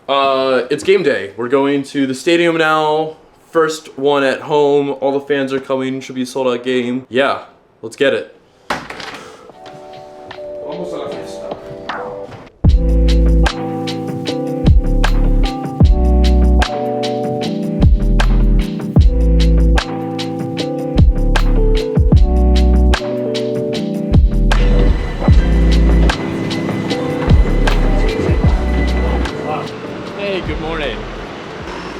It's game day. We're going to the stadium now. First one at home. All the fans are coming. Should be a sold out game. Yeah, let's get it. Almost out of fiesta. Good morning.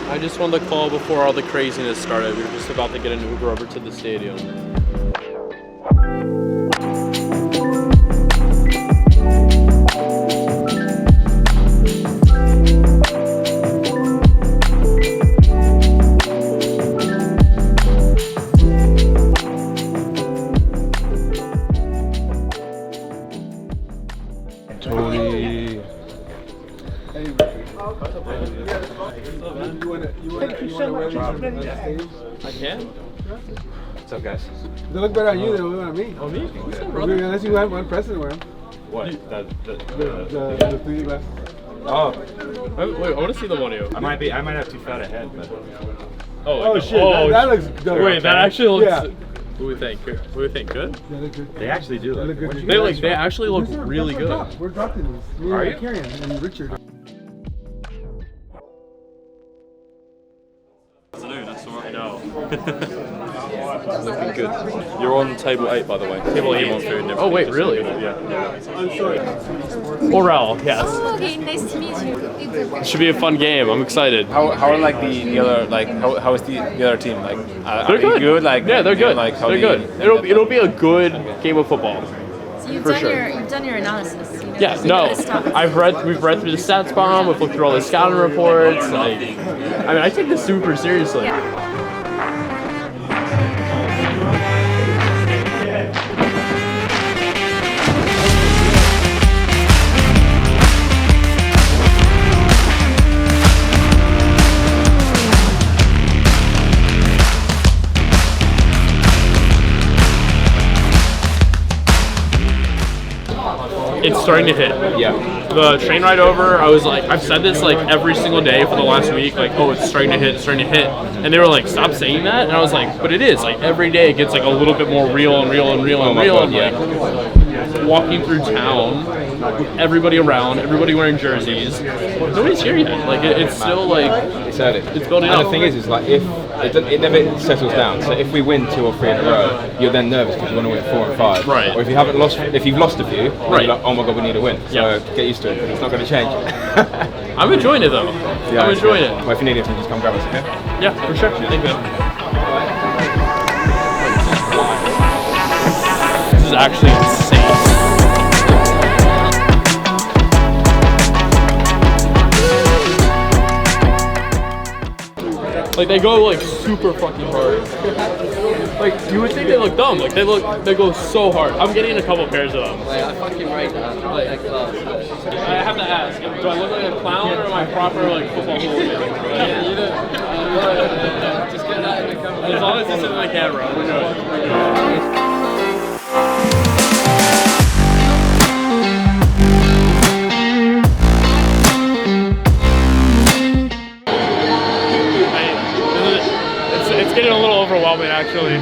I just wanted to call before all the craziness started. We were just about to get an Uber over to the stadium. I can. What's up, guys? They look better on you than on me. Oh, me? What's up, brother? Unless you have one president wear them. What? The 3D glasses. Oh. Wait, I want to see the one of you. I might have too fat a head, but. Oh shit, that looks dope. Wait, that actually looks. Yeah. What do we think? What do we think? Good? They look good. They actually do look good. They actually look really good. We're dropping these. Me and Karen and Richard. I know. Looking good. You're on table 8, by the way. Table 8. Food Oh wait, really? Yeah. Orrell, yes. Oh, okay, nice to meet you. It should be a fun game. I'm excited. How are like the other how is the other team like? They're good. Good. Like yeah, they're good. Like, they're good. It'll be a good game of football. So you've done your analysis. You know, Yeah, no. We've read through the stats bomb. We've looked through all the scouting reports. Like, I mean, I take this super seriously. Yeah. It's starting to hit. Yeah. The train ride over, I was like, I've said this like every single day for the last week, like, oh, it's starting to hit, it's starting to hit. And they were like, stop saying that. And I was like, but it is. Like, every day it gets like a little bit more real and real and real and real. And like, walking through town, everybody around, everybody wearing jerseys. Nobody's here yet. Like, it's still like, It's early. It's building up. And the thing is like if it never settles down. So if we win 2 or 3 in a row, you're then nervous because you want to win 4 and 5. Right. Or if you've lost a few, right. You're like, oh my god, we need a win. So Yeah. get used to it. It's not going to change. I'm enjoying it though. Yeah, I'm enjoying it. Well, if you need anything, just come grab us. Okay? Yeah, for sure. Thank you. This is actually insane. Like, they go like super fucking hard. Like, you would think they look dumb. Like, they go so hard. I'm getting a couple pairs of them. Like, I fucking rate that. Like, I have to ask, do I look like a clown or am I proper like football hooligan? just get that in the camera. As long as it's in my camera, we're good. It's getting a little overwhelming, actually.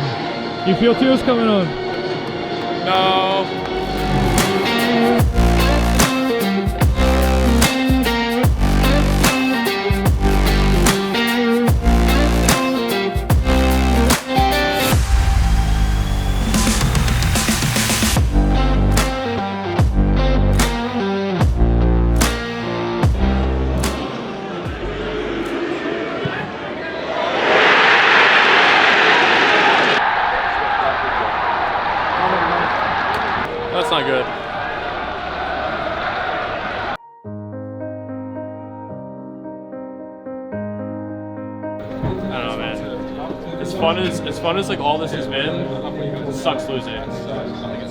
You feel tears coming on? No. That's not good. I don't know, man. As fun as like all this has been, it sucks losing.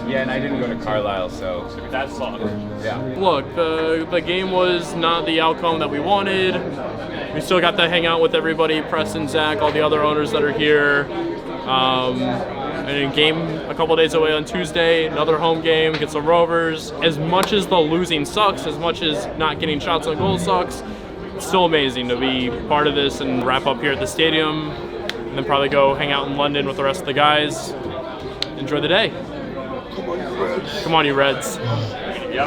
Yeah, and I didn't go to Carlisle, so That sucked. yeah. Look, the game was not the outcome that we wanted. We still got to hang out with everybody, Preston, Zach, all the other owners that are here. And a game a couple days away on Tuesday, another home game against the Rovers. As much as the losing sucks, as much as not getting shots on goal sucks, still amazing to be part of this and wrap up here at the stadium, and then probably go hang out in London with the rest of the guys. Enjoy the day. Come on, you Reds.